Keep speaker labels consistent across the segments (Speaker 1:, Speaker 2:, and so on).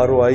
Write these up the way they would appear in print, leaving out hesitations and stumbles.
Speaker 1: ROI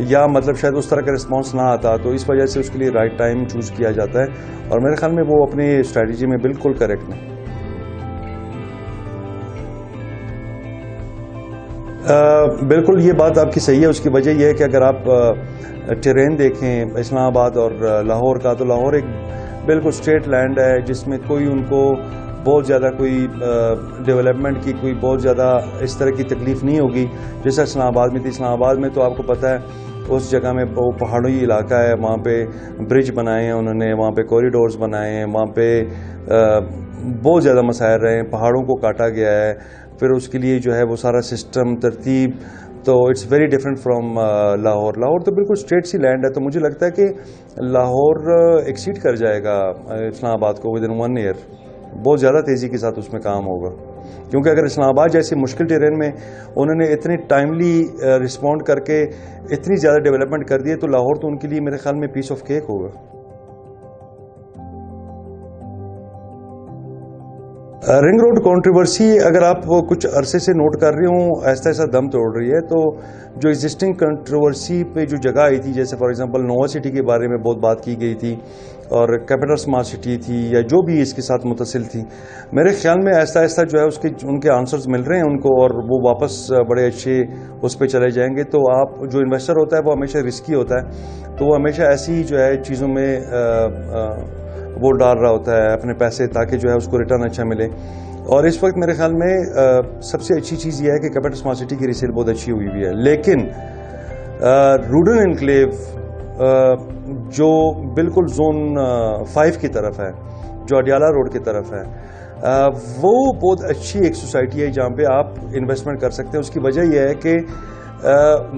Speaker 1: یا مطلب شاید اس طرح کا رسپانس نہ آتا، تو اس وجہ سے اس کے لیے رائٹ ٹائم چوز کیا جاتا ہے، اور میرے خیال میں وہ اپنی اسٹریٹجی میں بالکل کریکٹ ہیں۔ بالکل یہ بات آپ کی صحیح ہے۔ اس کی وجہ یہ ہے کہ اگر آپ ٹیرین دیکھیں اسلام آباد اور لاہور کا، تو لاہور ایک بالکل اسٹریٹ لینڈ ہے جس میں کوئی ان کو بہت زیادہ کوئی ڈیولپمنٹ کی کوئی بہت زیادہ اس طرح کی تکلیف نہیں ہوگی جیسا اسلام آباد میں تھی۔ اسلام آباد میں تو آپ کو پتہ ہے اس جگہ میں وہ پہاڑی علاقہ ہے، وہاں پہ برج بنائے ہیں انہوں نے، وہاں پہ کوریڈورز بنائے ہیں، وہاں پہ بہت زیادہ مسائل رہے ہیں، پہاڑوں کو کاٹا گیا ہے، پھر اس کے لیے جو ہے وہ سارا سسٹم ترتیب، تو it's very different from Lahore. Lahore تو بالکل اسٹریٹ سی لینڈ ہے، تو مجھے لگتا ہے کہ لاہور ایکسیڈ کر جائے گا اسلام آباد کو ود ان 1 ایئر، بہت زیادہ تیزی کے ساتھ اس میں کام ہوگا، کیونکہ اگر اسلام آباد جیسی مشکل ٹیرین میں انہوں نے اتنی ٹائملی رسپونڈ کر کے اتنی زیادہ ڈیولپمنٹ کر دی ہے، تو لاہور تو ان کے لیے میرے خیال میں پیس آف کیک ہوگا۔ رنگ روڈ کنٹروورسی اگر آپ کچھ عرصے سے نوٹ کر رہے ہوں ایسا ایسا دم توڑ رہی ہے، تو جو ایگزسٹنگ کنٹروورسی پہ جو جگہ آئی تھی، جیسے فار ایگزامپل نووا سٹی کے بارے میں بہت بات کی گئی تھی، اور کیپٹل اسمارٹ سٹی تھی، یا جو بھی اس کے ساتھ متصل تھی، میرے خیال میں ایسا ایسا جو ہے ان کے آنسرز مل رہے ہیں ان کو، اور وہ واپس بڑے اچھے اس پہ چلے جائیں گے۔ تو آپ جو انویسٹر ہوتا ہے وہ ہمیشہ رسکی ہوتا ہے، تو وہ ہمیشہ ایسی جو ہے چیزوں میں وہ ڈال رہا ہوتا ہے اپنے پیسے، تاکہ جو ہے اس کو ریٹرن اچھا ملے۔ اور اس وقت میرے خیال میں سب سے اچھی چیز یہ ہے کہ کیپٹل اسمارٹ سٹی کی ریسیل بہت اچھی ہوئی ہے، لیکن روڈن انکلیو جو بالکل زون 5 کی طرف ہے، جو اڈیالہ روڈ کی طرف ہے، وہ بہت اچھی ایک سوسائٹی ہے جہاں پہ آپ انویسٹمنٹ کر سکتے ہیں۔ اس کی وجہ یہ ہے کہ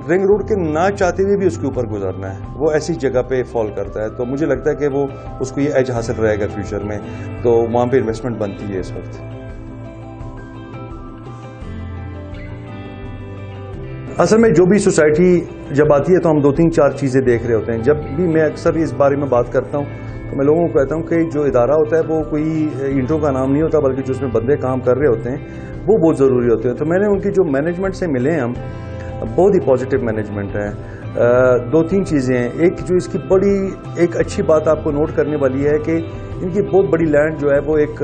Speaker 1: رنگ روڈ کے نہ چاہتے ہوئے بھی اس کے اوپر گزرنا ہے، وہ ایسی جگہ پہ فال کرتا ہے، تو مجھے لگتا ہے کہ وہ اس کو یہ ایج حاصل رہے گا فیوچر میں، تو وہاں پہ انویسٹمنٹ بنتی ہے اس وقت۔ اصل میں جو بھی سوسائٹی جب آتی ہے تو ہم 2-3-4 چیزیں دیکھ رہے ہوتے ہیں۔ جب بھی میں اکثر اس بارے میں بات کرتا ہوں تو میں لوگوں کو کہتا ہوں کہ جو ادارہ ہوتا ہے وہ کوئی اینٹوں کا نام نہیں ہوتا، بلکہ جو اس میں بندے کام کر رہے ہوتے ہیں وہ بہت ضروری ہوتے ہیں۔ تو میں نے ان کی جو مینجمنٹ سے ملے ہیں ہم، بہت ہی پازیٹیو مینجمنٹ ہے۔ 2-3 چیزیں ہیں۔ ایک جو اس کی بڑی ایک اچھی بات آپ کو نوٹ کرنے والی ہے کہ ان کی بہت بڑی لینڈ جو ہے وہ ایک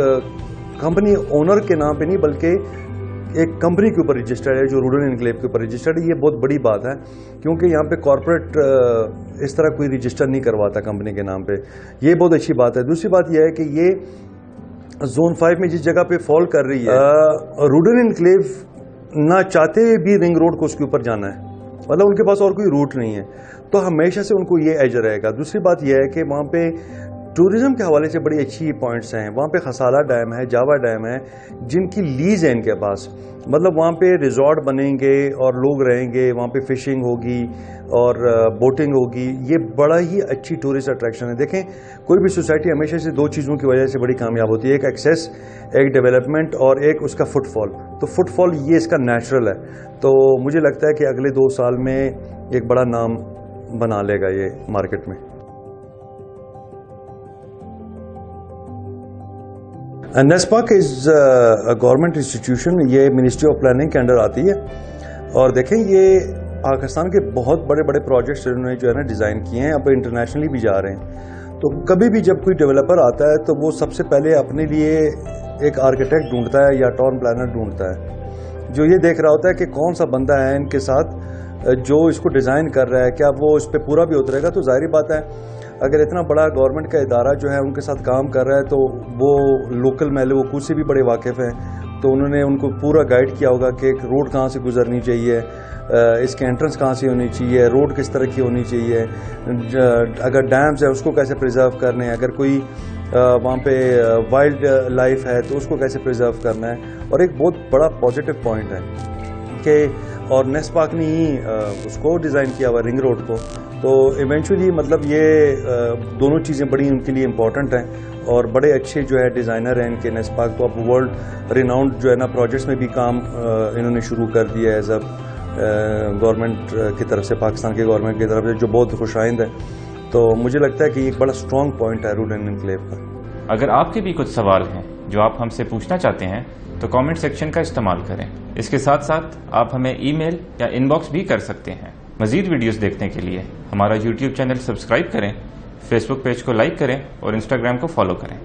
Speaker 1: کمپنی اونر کے نام پہ نہیں بلکہ ایک کمپنی کے اوپر رجسٹرڈ ہے، جو روڈن انکلیو کے اوپر رجسٹرڈ ہے۔ یہ بہت بڑی بات ہے کیونکہ یہاں پہ کارپوریٹ اس طرح کوئی رجسٹر نہیں کرواتا کمپنی کے نام پہ، یہ بہت اچھی بات ہے۔ دوسری بات یہ ہے کہ یہ زون 5 میں جس جگہ پہ فال کر رہی ہے، روڈن انکلیو نہ چاہتے ہوئے بھی رنگ روڈ کو اس کے اوپر جانا ہے، مطلب ان کے پاس اور کوئی روٹ نہیں ہے، تو ہمیشہ سے ان کو یہ ایج رہے گا۔ دوسری بات یہ ہے کہ وہاں پہ ٹورزم کے حوالے سے بڑی اچھی پوائنٹس ہیں۔ وہاں پہ خسالہ ڈیم ہے، جاوا ڈیم ہے، جن کی لیز ہے ان کے پاس، مطلب وہاں پہ ریزورٹ بنیں گے اور لوگ رہیں گے، وہاں پہ فشنگ ہوگی اور بوٹنگ ہوگی، یہ بڑا ہی اچھی ٹورسٹ اٹریکشن ہے۔ دیکھیں کوئی بھی سوسائٹی ہمیشہ سے 2 چیزوں کی وجہ سے بڑی کامیاب ہوتی ہے، ایک ایکسیس، ایک ڈیولپمنٹ، اور ایک اس کا فٹ فال۔ تو فٹ فال یہ اس کا نیچرل ہے، تو مجھے لگتا ہے کہ اگلے 2 سال میں ایک بڑا نام بنا لے گا یہ مارکیٹ میں۔ نیسپاک از گورنمنٹ انسٹیٹیوشن، یہ منسٹری آف پلاننگ کے انڈر آتی ہے، اور دیکھیں یہ پاکستان کے بہت بڑے بڑے پروجیکٹس انہوں نے جو ہے نا ڈیزائن کیے ہیں، اب انٹرنیشنلی بھی جا رہے ہیں۔ تو کبھی بھی جب کوئی ڈیولپر آتا ہے تو وہ سب سے پہلے اپنے لیے ایک آرکیٹیکٹ ڈھونڈتا ہے یا ٹاؤن پلانر ڈھونڈتا ہے، جو یہ دیکھ رہا ہوتا ہے کہ کون سا بندہ ہے ان کے ساتھ جو اس کو ڈیزائن کر رہا ہے، کیا وہ اس پہ پورا بھی اترے گا۔ تو ظاہری بات ہے اگر اتنا بڑا گورنمنٹ کا ادارہ جو ہے ان کے ساتھ کام کر رہا ہے تو وہ لوکل محلے وقوع سے بھی بڑے واقف ہیں، تو انہوں نے ان کو پورا گائیڈ کیا ہوگا کہ ایک روڈ کہاں سے گزرنی چاہیے، اس کے انٹرنس کہاں سے ہونی چاہیے، روڈ کس طرح کی ہونی چاہیے، اگر ڈیمز ہے اس کو کیسے پریزرو کرنے ہیں، اگر کوئی وہاں پہ وائلڈ لائف ہے تو اس کو کیسے پریزرو کرنا ہے۔ اور ایک بہت بڑا پازیٹیو پوائنٹ ہے کہ اور نیسپاک نے ہی اس کو ڈیزائن کیا ہوا رنگ روڈ کو، تو ایونچولی مطلب یہ دونوں چیزیں بڑی ان کے لیے امپورٹنٹ ہیں، اور بڑے اچھے جو ہے ڈیزائنر ہیں ان کے۔ نیسپاک تو اب ورلڈ ریناؤنڈ جو ہے نا پروجیکٹس میں بھی کام انہوں نے شروع کر دیا ہے ایز اے گورنمنٹ کی طرف سے، پاکستان کے گورنمنٹ کی طرف سے، جو بہت خوش آئند ہے۔ تو مجھے لگتا ہے کہ یہ ایک بڑا اسٹرانگ پوائنٹ ہے روڈن انکلیو کا۔
Speaker 2: اگر آپ کے بھی کچھ سوال ہیں جو آپ ہم سے پوچھنا چاہتے ہیں تو کامنٹ سیکشن کا استعمال کریں۔ اس کے ساتھ ساتھ آپ ہمیں ای میل یا ان باکس بھی کر سکتے ہیں۔ مزید ویڈیوز دیکھنے کے لیے ہمارا یوٹیوب چینل سبسکرائب کریں، فیس بک پیج کو لائک کریں اور انسٹاگرام کو فالو کریں۔